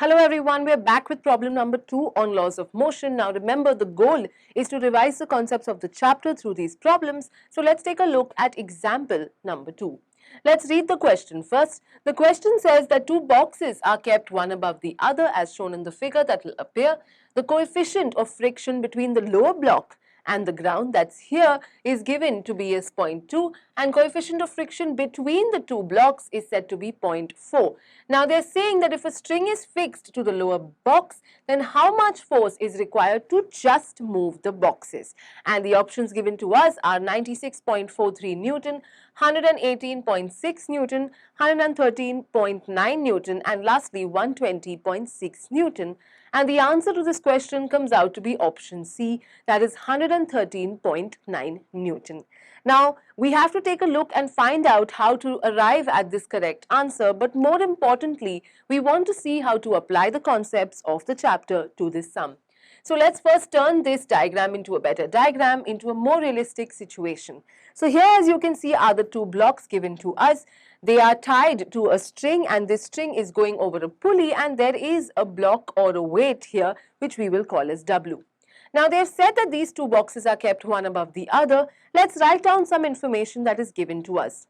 Hello everyone, we're back with problem number 2 on laws of motion. Now remember, the goal is to revise the concepts of the chapter through these problems. So let's take a look at example number 2. Let's read the question first. The question says that two boxes are kept one above the other as shown in the figure that will appear. The coefficient of friction between the lower block and the ground, that's here, is given to be as 0.2 and coefficient of friction between the two blocks is said to be 0.4. Now they're saying that if a string is fixed to the lower box, then how much force is required to just move the boxes? And the options given to us are 96.43 Newton, 118.6 Newton, 113.9 Newton and lastly 120.6 Newton. And the answer to this question comes out to be option C, that is 113.9 Newton. Now, we have to take a look and find out how to arrive at this correct answer, but more importantly, we want to see how to apply the concepts of the chapter to this sum. So let's first turn this diagram into a better diagram, into a more realistic situation. So here, as you can see, are the two blocks given to us. They are tied to a string and this string is going over a pulley and there is a block or a weight here which we will call as W. Now they have said that these two boxes are kept one above the other. Let's write down some information that is given to us.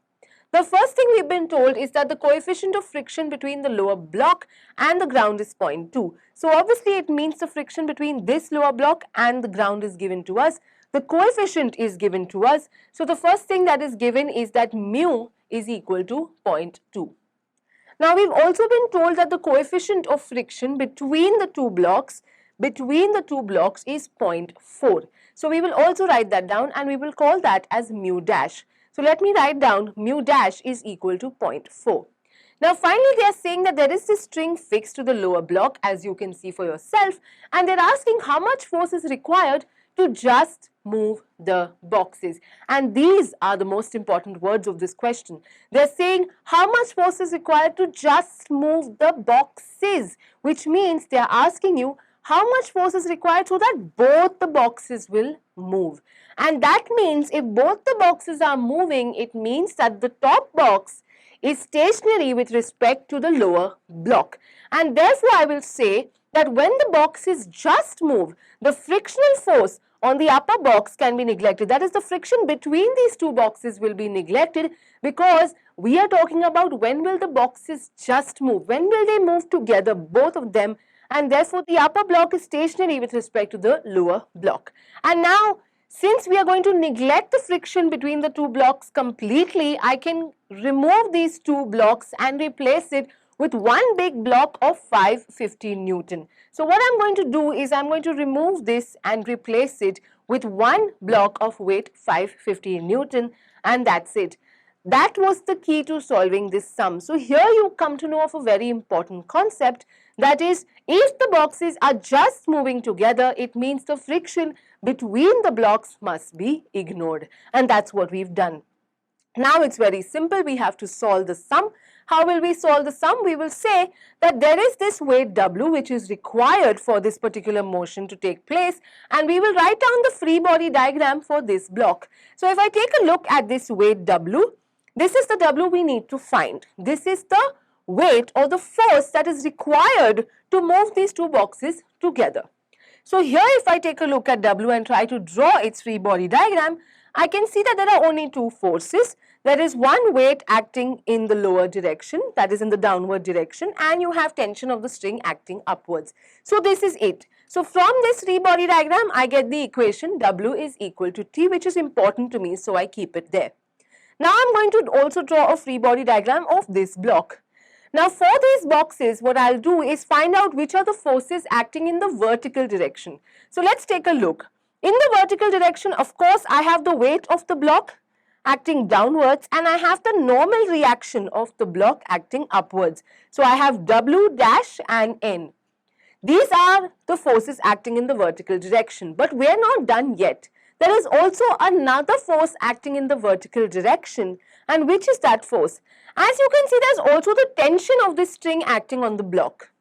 The first thing we've been told is that the coefficient of friction between the lower block and the ground is 0.2. So obviously it means the friction between this lower block and the ground is given to us. The coefficient is given to us. So the first thing that is given is that mu is equal to 0.2. Now we've also been told that the coefficient of friction between the two blocks is 0.4. So we will also write that down and we will call that as mu dash. So let me write down mu dash is equal to 0.4. Now finally they are saying that there is this string fixed to the lower block, as you can see for yourself, and they're asking how much force is required to just move the boxes. And these are the most important words of this question. They're saying how much force is required to just move the boxes, which means they're asking you how much force is required so that both the boxes will move. And that means if both the boxes are moving, it means that the top box is stationary with respect to the lower block. And therefore I will say that when the boxes just move, the frictional force on the upper box can be neglected. That is, the friction between these two boxes will be neglected because we are talking about when will the boxes just move, when will they move together, both of them, and therefore the upper block is stationary with respect to the lower block. And now, since we are going to neglect the friction between the two blocks completely, I can remove these two blocks and replace it with one big block of 550 Newton. So what I'm going to do is I'm going to remove this and replace it with one block of weight 550 Newton, and that's it. That was the key to solving this sum. So here you come to know of a very important concept, that is, if the boxes are just moving together, it means the friction between the blocks must be ignored, and that's what we've done. Now it's very simple, we have to solve the sum. How will we solve the sum? We will say that there is this weight W which is required for this particular motion to take place, and we will write down the free body diagram for this block. So if I take a look at this weight W, this is the W we need to find. This is the weight or the force that is required to move these two boxes together. So here if I take a look at W and try to draw its free body diagram, I can see that there are only two forces. There is one weight acting in the lower direction, that is in the downward direction, and you have tension of the string acting upwards. So this is it. So from this free body diagram, I get the equation W is equal to T, which is important to me, so I keep it there. Now I'm going to also draw a free body diagram of this block. Now for these boxes, what I'll do is find out which are the forces acting in the vertical direction. So let's take a look. In the vertical direction, of course, I have the weight of the block acting downwards and I have the normal reaction of the block acting upwards. So I have W dash and N. These are the forces acting in the vertical direction, but we are not done yet. There is also another force acting in the vertical direction, and which is that force? As you can see, there's also the tension of this string acting on the block.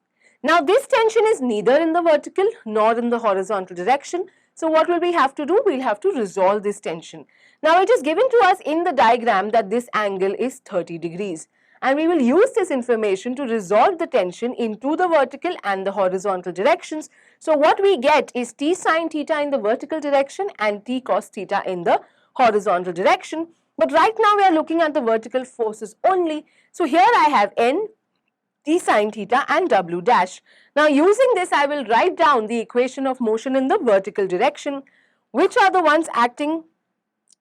Now this tension is neither in the vertical nor in the horizontal direction. So what will we have to do? We'll have to resolve this tension. Now it is given to us in the diagram that this angle is 30 degrees. and we will use this information to resolve the tension into the vertical and the horizontal directions. So what we get is T sine theta in the vertical direction and T cos theta in the horizontal direction. But right now we are looking at the vertical forces only. So here I have N, T sine theta and W dash. Now using this, I will write down the equation of motion in the vertical direction. Which are the ones acting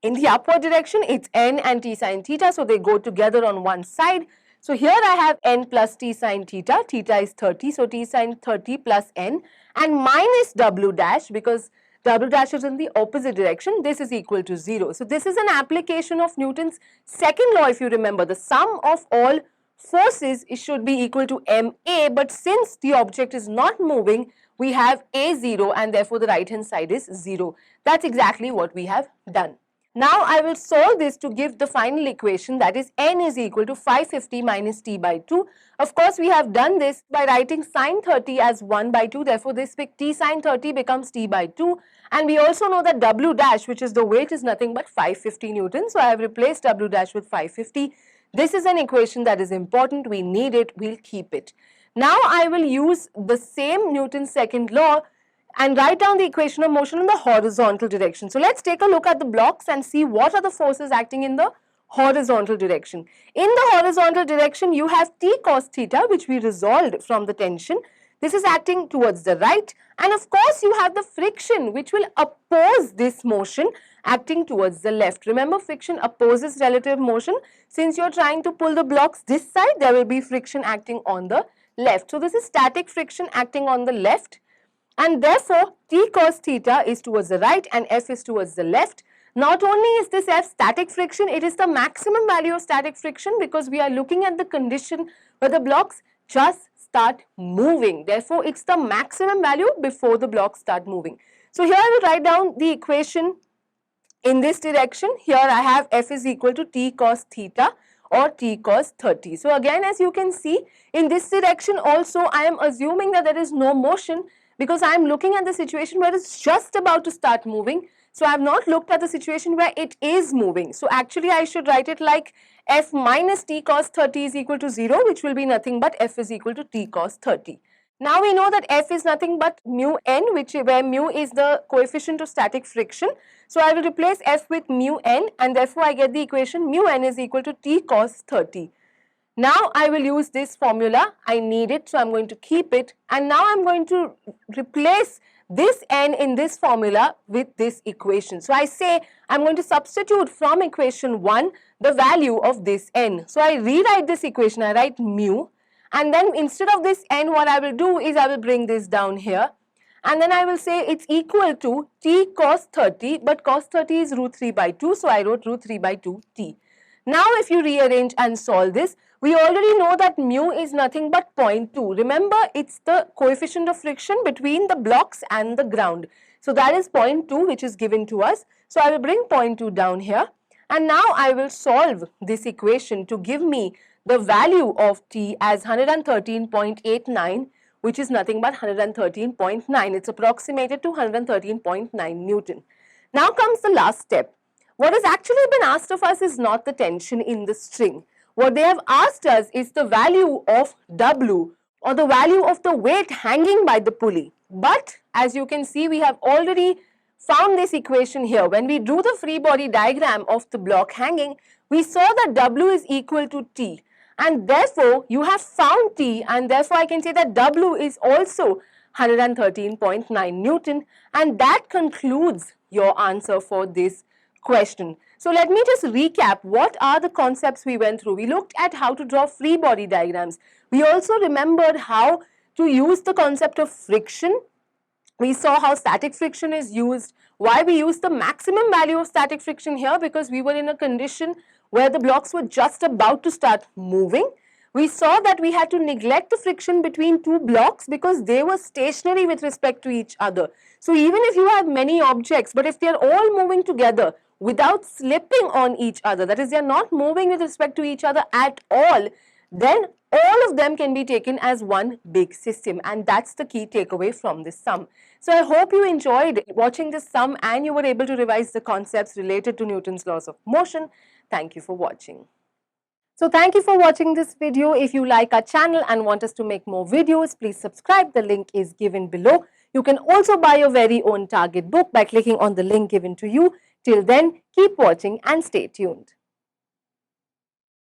in the upward direction? It's N and T sine theta, so they go together on one side. So here I have N plus T sine theta, theta is 30, so T sine 30 plus N, and minus W dash, because W dash is in the opposite direction, this is equal to 0. So this is an application of Newton's second law, if you remember. The sum of all forces should be equal to ma, but since the object is not moving, we have a0 and therefore the right hand side is 0. That's exactly what we have done. Now I will solve this to give the final equation, that is N is equal to 550 minus T by 2. Of course, we have done this by writing sine 30 as 1 by 2. Therefore, this T sine 30 becomes T by 2. And we also know that W dash, which is the weight, is nothing but 550 Newton. So I have replaced W dash with 550. This is an equation that is important. We need it. We'll keep it. Now I will use the same Newton's second law and write down the equation of motion in the horizontal direction. So let's take a look at the blocks and see what are the forces acting in the horizontal direction. In the horizontal direction, you have T cos theta, which we resolved from the tension. This is acting towards the right, and of course you have the friction, which will oppose this motion, acting towards the left. Remember, friction opposes relative motion. Since you're trying to pull the blocks this side, there will be friction acting on the left. So this is static friction acting on the left. And therefore, T cos theta is towards the right and F is towards the left. Not only is this F static friction, it is the maximum value of static friction, because we are looking at the condition where the blocks just start moving. Therefore, it's the maximum value before the blocks start moving. So here I will write down the equation in this direction. Here I have F is equal to T cos theta or T cos 30. So again, as you can see, in this direction also I am assuming that there is no motion, because I am looking at the situation where it's just about to start moving. So I have not looked at the situation where it is moving. So actually I should write it like F minus T cos 30 is equal to 0, which will be nothing but F is equal to T cos 30. Now we know that F is nothing but mu n, where mu is the coefficient of static friction. So I will replace F with mu n, and therefore I get the equation mu n is equal to T cos 30. Now I will use this formula. I need it, so I'm going to keep it. And now I'm going to replace this n in this formula with this equation. So I say I'm going to substitute from equation 1 the value of this n. So I rewrite this equation. I write mu, and then instead of this n, what I will do is I will bring this down here. And then I will say it's equal to T cos 30, but cos 30 is root 3 by 2. So I wrote root 3 by 2 T. Now if you rearrange and solve this, we already know that mu is nothing but 0.2. Remember, it's the coefficient of friction between the blocks and the ground. So that is 0.2, which is given to us. So I will bring 0.2 down here. And now I will solve this equation to give me the value of T as 113.89, which is nothing but 113.9. It's approximated to 113.9 Newton. Now comes the last step. What has actually been asked of us is not the tension in the string. What they have asked us is the value of W, or the value of the weight hanging by the pulley. But as you can see, we have already found this equation here. When we drew the free body diagram of the block hanging, we saw that W is equal to T. And therefore, you have found T, and therefore I can say that W is also 113.9 Newton. And that concludes your answer for this question. So let me just recap what are the concepts we went through. We looked at how to draw free body diagrams. We also remembered how to use the concept of friction. We saw how static friction is used, why we used the maximum value of static friction here, because we were in a condition where the blocks were just about to start moving. We saw that we had to neglect the friction between two blocks because they were stationary with respect to each other. So even if you have many objects, but if they are all moving together without slipping on each other, that is, they are not moving with respect to each other at all, then all of them can be taken as one big system, and that's the key takeaway from this sum. So I hope you enjoyed watching this sum and you were able to revise the concepts related to Newton's laws of motion. Thank you for watching. So thank you for watching this video. If you like our channel and want us to make more videos, please subscribe. The link is given below. You can also buy your very own target book by clicking on the link given to you. Till then, keep watching and stay tuned.